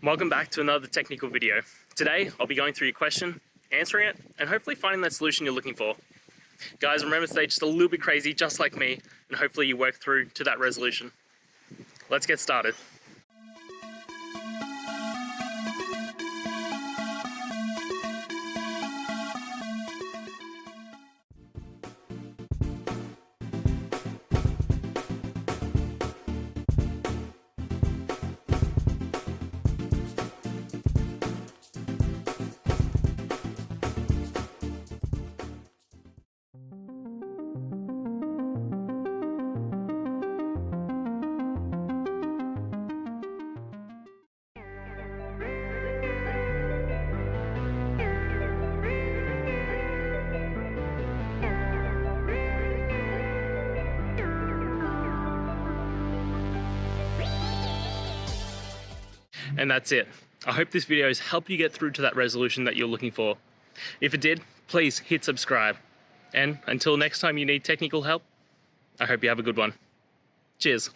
Welcome back to another technical video. Today, I'll be going through your question, answering it, and hopefully finding that solution you're looking for. Guys, remember to stay just a little bit crazy, just like me, and hopefully you work through to that resolution. Let's get started. And that's it. I hope this video has helped you get through to that resolution that you're looking for. If it did, please hit subscribe. And until next time you need technical help, I hope you have a good one. Cheers.